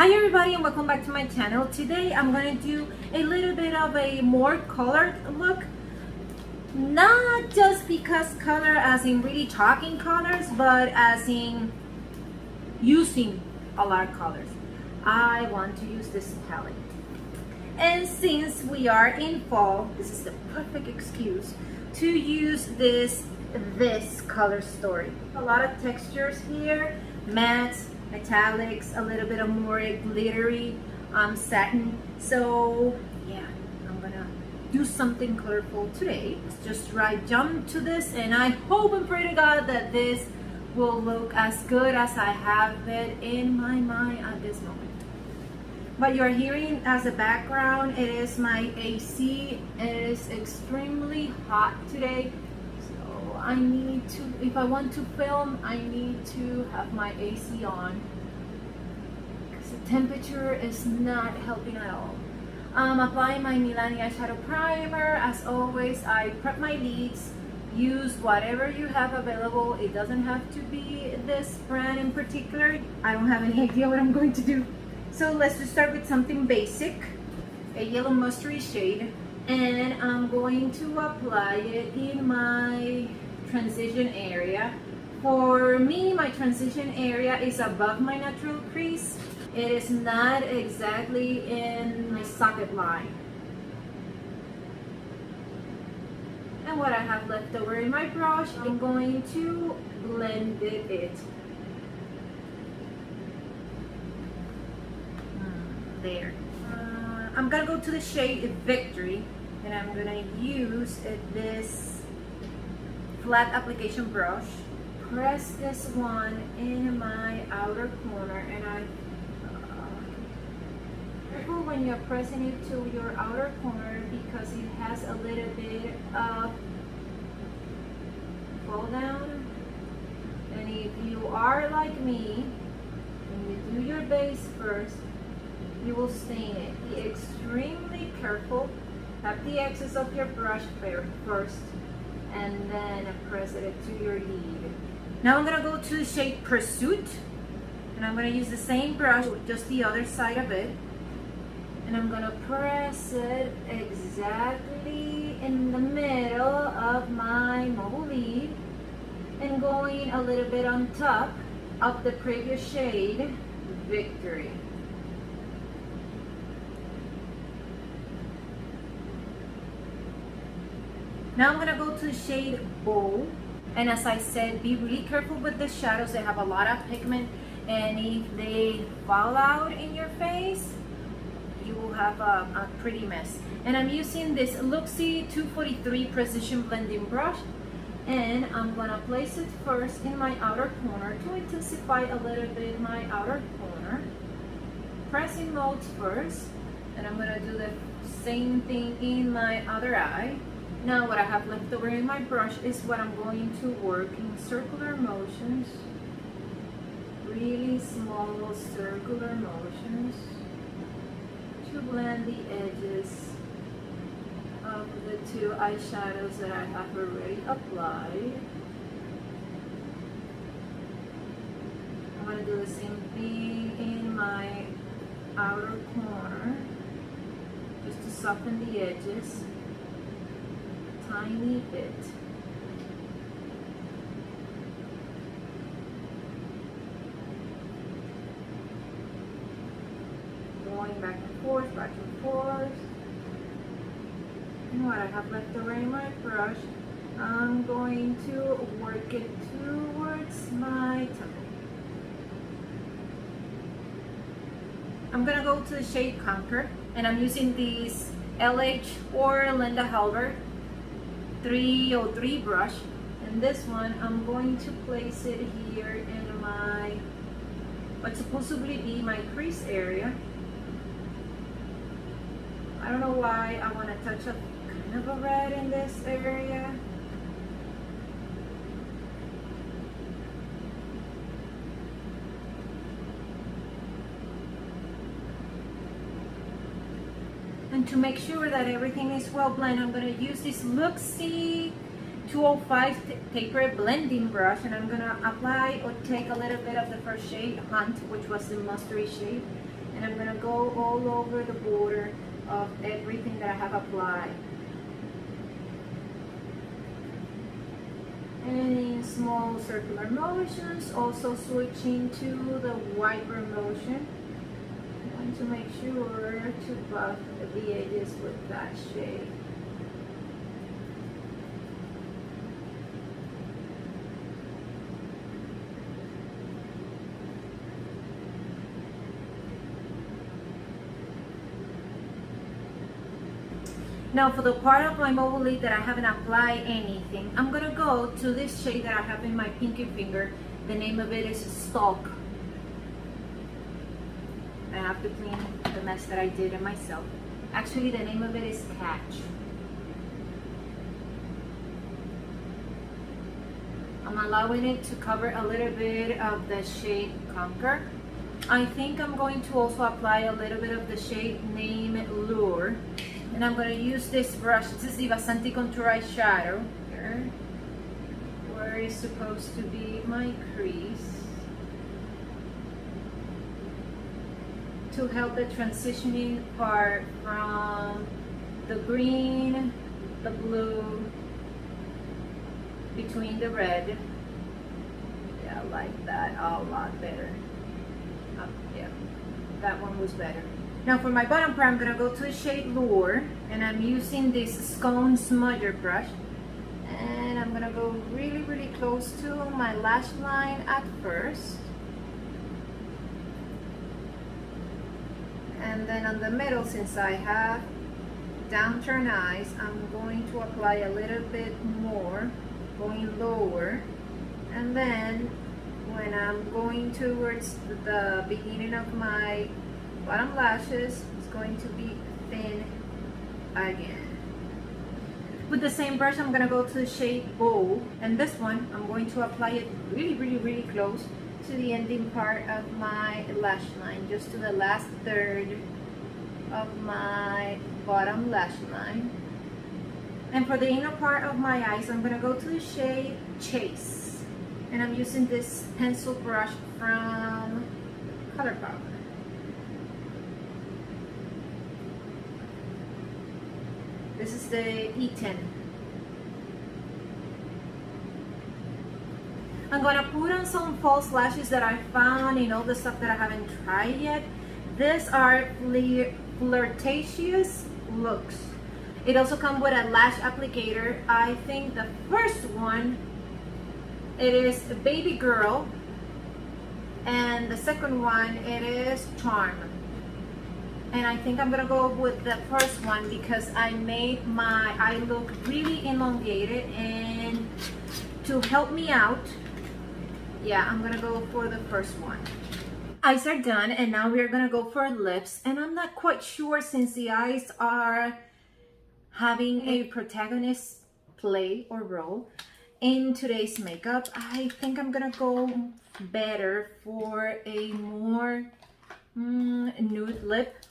Hi everybody and welcome back to my channel. Today I'm going to do a little bit of a more colored look. Not just because color as in really talking colors, but as in using a lot of colors. I want to use this palette. And since we are in fall, this is the perfect excuse to use this color story. A lot of textures here, mattes, metallics, a little bit of more glittery satin. So yeah, I'm gonna do something colorful today. Let's just jump to this, and I hope and pray to God that this will look as good as I have it in my mind at this moment. What you're hearing as a background, it is my AC. It is extremely hot today. I need to, if I want to film, I need to have my AC on because the temperature is not helping at all. I'm applying my Milani eyeshadow primer. As always, I prep my lids. Use whatever you have available. It doesn't have to be this brand in particular. I don't have any idea what I'm going to do. So let's just start with something basic, a yellow mustardy shade, and I'm going to apply it in my transition area. For me, my transition area is above my natural crease. It is not exactly in my socket line. And what I have left over in my brush, I'm going to blend it. There. I'm gonna go to the shade Victory, and I'm gonna use this flat application brush, press this one in my outer corner, and careful when you're pressing it to your outer corner because it has a little bit of fall down. And if you are like me and you do your base first, you will stain it. Be extremely careful. Tap the excess of your brush first, and then press it to your lid. Now I'm gonna go to the shade Pursuit, and I'm gonna use the same brush, just the other side of it, and I'm gonna press it exactly in the middle of my mobile lid, and going a little bit on top of the previous shade, Victory. Now I'm gonna go to the shade Bold, and as I said, be really careful with the shadows. They have a lot of pigment, and if they fall out in your face, you will have a pretty mess. And I'm using this Luxie 243 Precision Blending Brush, and I'm gonna place it first in my outer corner to intensify a little bit my outer corner. Pressing molds first, and I'm gonna do the same thing in my other eye. Now what I have left over in my brush is what I'm going to work in circular motions, really small circular motions, to blend the edges of the two eyeshadows that I have already applied. I'm going to do the same thing in my outer corner, just to soften the edges. Tiny bit. Going back and forth, back and forth. And what I have left over in my brush, I'm going to work it towards my temple. I'm gonna go to the shade Conquer, and I'm using this LH or Linda Halbert 303 brush, and this one I'm going to place it here in my what's supposedly be my crease area. I don't know why I want to touch up kind of a red in this area. And to make sure that everything is well blended, I'm going to use this Luxie 205 taper blending brush, and I'm going to apply or take a little bit of the first shade, Hunt, which was the mustardy shade, And I'm gonna go all over the border of everything that I have applied. And in small circular motions, also switching to the wiper motion. I want to make sure to buff the edges with that shade. Now for the part of my mobile lid that I haven't applied anything, I'm gonna go to this shade that I have in my pinky finger. The name of it is Stalk. I have to clean the mess that I did in myself. Actually, the name of it is Catch. I'm allowing it to cover a little bit of the shade Conquer. I think I'm going to also apply a little bit of the shade name Lure. And I'm going to use this brush. This is the Bastante Contour Eyeshadow here, where it's supposed to be my crease, to help the transitioning part from the green, the blue, between the red. Yeah, I like that a lot better. Yeah, that one was better. Now for my bottom part, I'm gonna go to the shade Lure, and I'm using this Scone Smudger brush, and I'm gonna go really, really close to my lash line at first, and then on the middle, since I have downturned eyes, I'm going to apply a little bit more, going lower, and then when I'm going towards the beginning of my bottom lashes, it's going to be thin again. With the same brush, I'm gonna go to the shade Bow, and this one I'm going to apply it really, really, really close to the ending part of my lash line, just to the last third of my bottom lash line. And for the inner part of my eyes, I'm gonna go to the shade Chase, and I'm using this pencil brush from Colourpop. This is the E10. I'm gonna put on some false lashes that I found in all the stuff that I haven't tried yet. These are Flirtacious looks. It also comes with a lash applicator. I think the first one, it is Baby Girl, and the second one, it is Charm. And I think I'm gonna go with the first one because I made my eye look really elongated, and to help me out, yeah, I'm gonna go for the first one. Eyes are done, and now we're gonna go for lips. And I'm not quite sure, since the eyes are having a protagonist play or role in today's makeup, I think I'm gonna go better for a more nude lip.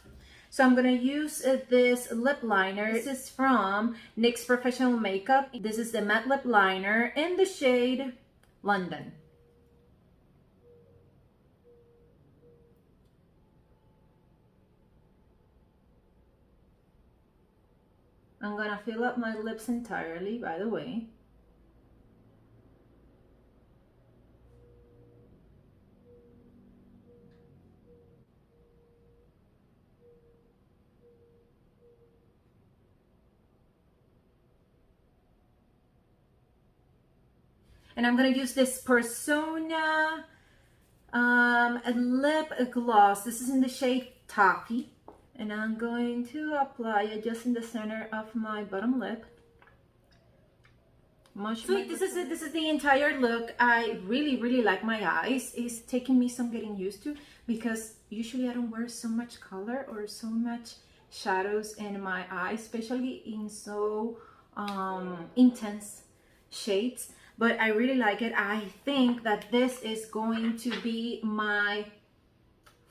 So I'm gonna use this lip liner. This is from NYX Professional Makeup. This is the matte lip liner in the shade London. I'm gonna fill up my lips entirely, by the way. And I'm gonna use this Persona lip gloss. This is in the shade Toffee. And I'm going to apply it just in the center of my bottom lip. So this is it. This is the entire look. I really, really like my eyes. It's taking me some getting used to, because usually I don't wear so much color or so much shadows in my eyes, especially in so intense shades. But I really like it. I think that this is going to be my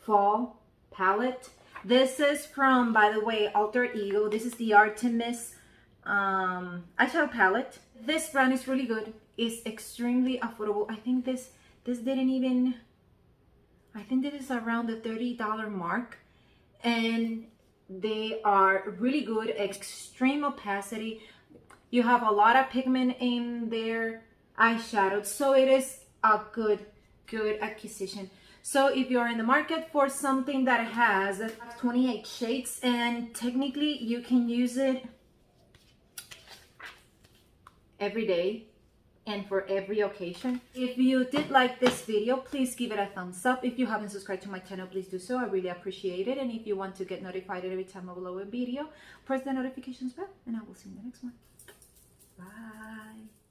fall palette. This is from, by the way, Alterego. This is the Artemis eyeshadow palette. This brand is really good. It's extremely affordable. I think this didn't even, I think this is around the $30 mark. and they are really good, extreme opacity. You have a lot of pigment in their eyeshadow, so it is a good acquisition. So if you're in the market for something that has 28 shades, and technically you can use it every day and for every occasion. If you did like this video, please give it a thumbs up. If you haven't subscribed to my channel, please do so. I really appreciate it. And if you want to get notified every time I upload a video, press the notifications bell, and I will see you in the next one. Bye.